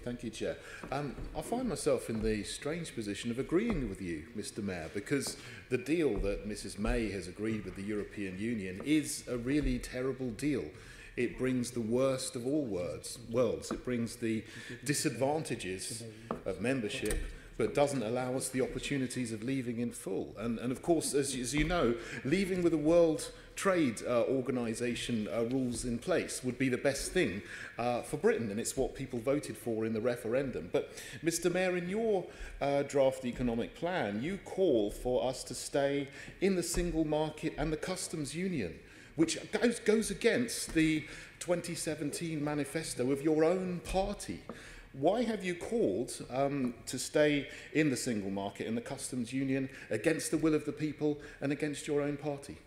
Thank you, Chair. I find myself in the strange position of agreeing with you, Mr. Mayor, because the deal that Mrs. May has agreed with the European Union is a really terrible deal. It brings the worst of all worlds. It brings the disadvantages of membership, but doesn't allow us the opportunities of leaving in full. And of course, as you know, leaving with a World Trade Organization rules in place would be the best thing for Britain, and it's what people voted for in the referendum. But, Mr. Mayor, in your draft economic plan, you call for us to stay in the single market and the customs union, which goes against the 2017 manifesto of your own party. Why have you called to stay in the single market and the customs union against the will of the people and against your own party?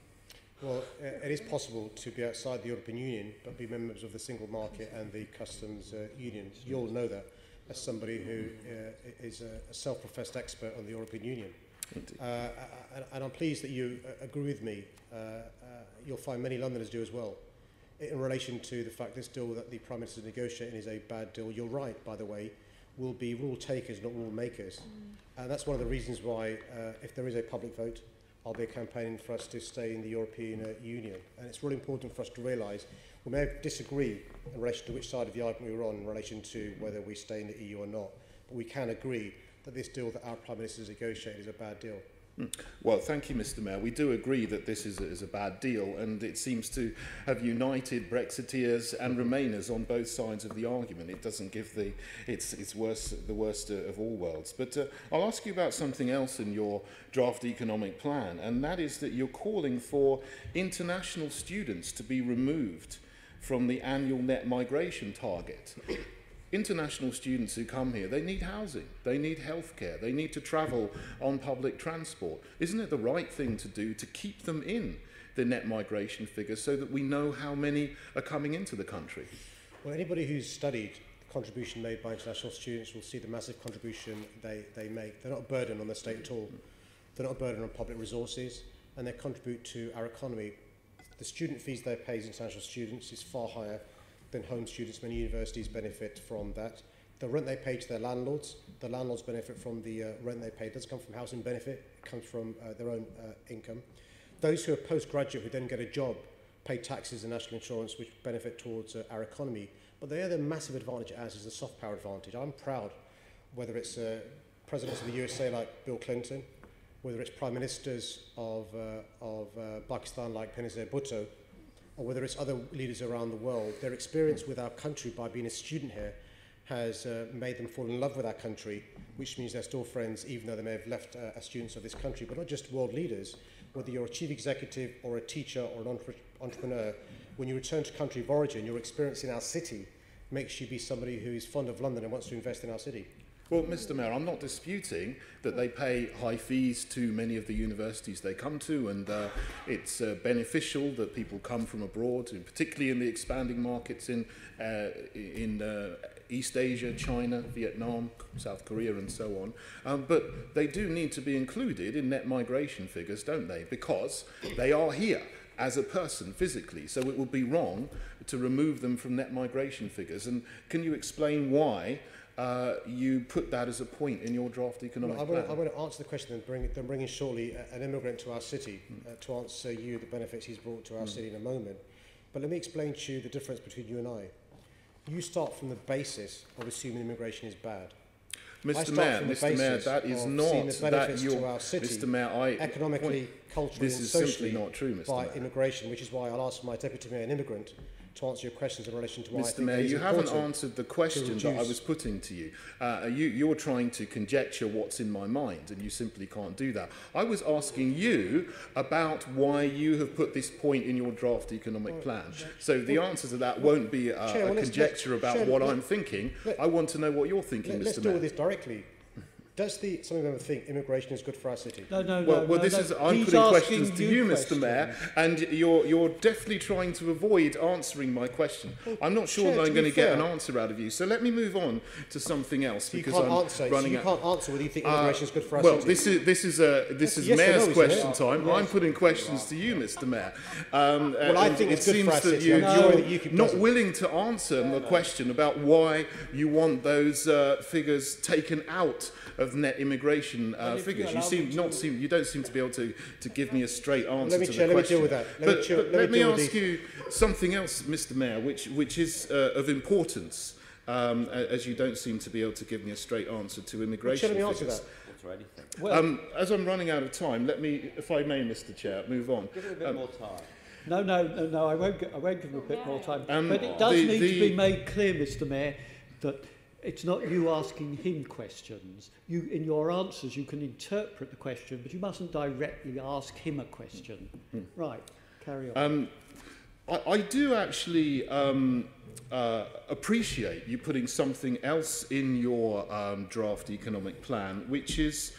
Well, it is possible to be outside the European Union but be members of the single market and the customs union. You all know that as somebody who is a self-professed expert on the European Union. And I'm pleased that you agree with me. You'll find many Londoners do as well. In relation to the fact this deal that the Prime Minister is negotiating is a bad deal, you're right, by the way, we'll be rule takers, not rule makers. And that's one of the reasons why, if there is a public vote, I'll be campaigning for us to stay in the European Union. And it's really important for us to realise we may disagree in relation to which side of the argument we're on in relation to whether we stay in the EU or not, but we can agree that this deal that our Prime Minister has negotiated is a bad deal. Well, thank you, Mr. Mayor. We do agree that this is a bad deal, and it seems to have united Brexiteers and Remainers on both sides of the argument. It doesn't give it's worse, the worst of all worlds. But I'll ask you about something else in your draft economic plan, and that is that you're calling for international students to be removed from the annual net migration target. International students who come here, they need housing, they need healthcare, they need to travel on public transport. Isn't it the right thing to do to keep them in the net migration figures so that we know how many are coming into the country? Well, anybody who's studied the contribution made by international students will see the massive contribution they make. They're not a burden on the state at all. They're not a burden on public resources, and they contribute to our economy. The student fees they pay as international students is far higher than home students. Many universities benefit from that. The rent they pay to their landlords, the landlords benefit from the rent they pay. It doesn't come from housing benefit, it comes from their own income. Those who are postgraduate who then get a job pay taxes and national insurance which benefit towards our economy. But the other massive advantage it has is the soft power advantage. I'm proud, whether it's presidents of the USA like Bill Clinton, whether it's prime ministers of Pakistan like Benazir Bhutto, or whether it's other leaders around the world, their experience with our country by being a student here has made them fall in love with our country, which means they're still friends even though they may have left as students of this country. But not just world leaders, whether you're a chief executive or a teacher or an entrepreneur, when you return to country of origin, your experience in our city makes you be somebody who is fond of London and wants to invest in our city. Well, Mr. Mayor, I'm not disputing that they pay high fees to many of the universities they come to, and it's beneficial that people come from abroad, and particularly in the expanding markets in East Asia, China, Vietnam, South Korea, and so on. But they do need to be included in net migration figures, don't they? Because they are here as a person physically, so it would be wrong to remove them from net migration figures. And can you explain why you put that as a point in your draft economic plan? I'm going to answer the question and then bring in shortly an immigrant to our city to answer you the benefits he's brought to our city in a moment. But let me explain to you the difference between you and I. You start from the basis of assuming immigration is bad. Mr. Mayor, that is not that your Mr. Mayor, economically, culturally, this and is socially simply not true, Mr. by Mayor. Immigration, which is why I'll ask my deputy mayor, an immigrant, to answer your questions in relation to why Mr. Mayor, you haven't answered the question that I was putting to you. You're trying to conjecture what's in my mind, and you simply can't do that. I was asking you about why you have put this point in your draft economic plan. So the answer to that won't be a conjecture about what I'm thinking. I want to know what you're thinking, Mr. Mayor. Let's deal with this directly. Does the Assembly member think immigration is good for our city? No, I'm putting questions to you, Mr. Mayor, and you're definitely trying to avoid answering my question. I'm not sure Chair, that I'm going to get an fair, answer out of you. So let me move on to something else so because you can't I'm answer, running so you out. can't answer whether you think immigration is good for our Well, city. this is yes or Mayor's no, question isn't it? time. Yes. I'm putting questions to you, Mr. Mayor. Well, I think it it's good seems for our that city. you're I'm sure that UKIP not doesn't. willing to answer the question about why you want those figures taken out of net immigration figures. You don't seem to be able to give me a straight answer to the question. Let me deal with that. Let me ask you something else, Mr. Mayor, which is of importance, as you don't seem to be able to give me a straight answer to immigration Let me figures. answer that. Well, As I'm running out of time, let me, if I may, Mr. Chair, move on. Give it a bit more time. No, I won't give him a bit more time. But it does the- need the- to be made clear, Mr. Mayor, that it's not you asking him questions. You, in your answers, you can interpret the question, but you mustn't directly ask him a question. Right, carry on. I do actually appreciate you putting something else in your draft economic plan, which is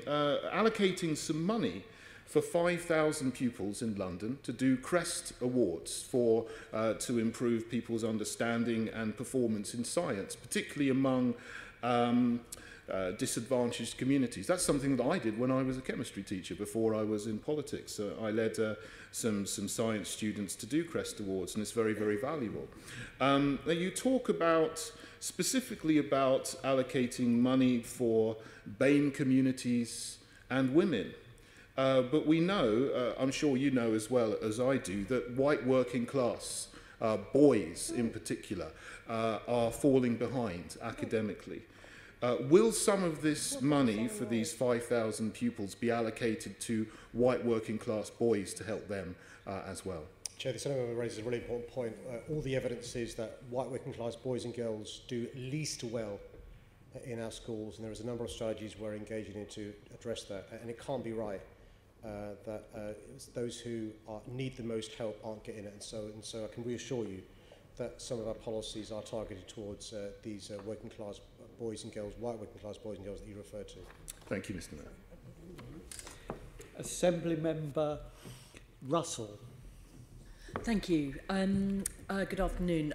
allocating some money for 5,000 pupils in London to do CREST awards to improve people's understanding and performance in science, particularly among disadvantaged communities. That's something that I did when I was a chemistry teacher before I was in politics. I led some science students to do CREST awards, and it's very, very valuable. You talk specifically about allocating money for BAME communities and women. But we know, I'm sure you know as well as I do, that white working class boys in particular are falling behind academically. Will some of this money for these 5,000 pupils be allocated to white working class boys to help them as well? Chair, the Senator raises a really important point. All the evidence is that white working class boys and girls do least well in our schools, and there is a number of strategies we're engaging in to address that, and it can't be right that those who need the most help aren't getting it, and so I can reassure you that some of our policies are targeted towards these working class boys and girls, white working class boys and girls that you referred to. Thank you, Mr. Mayor. Assembly Member Russell. Thank you. Good afternoon.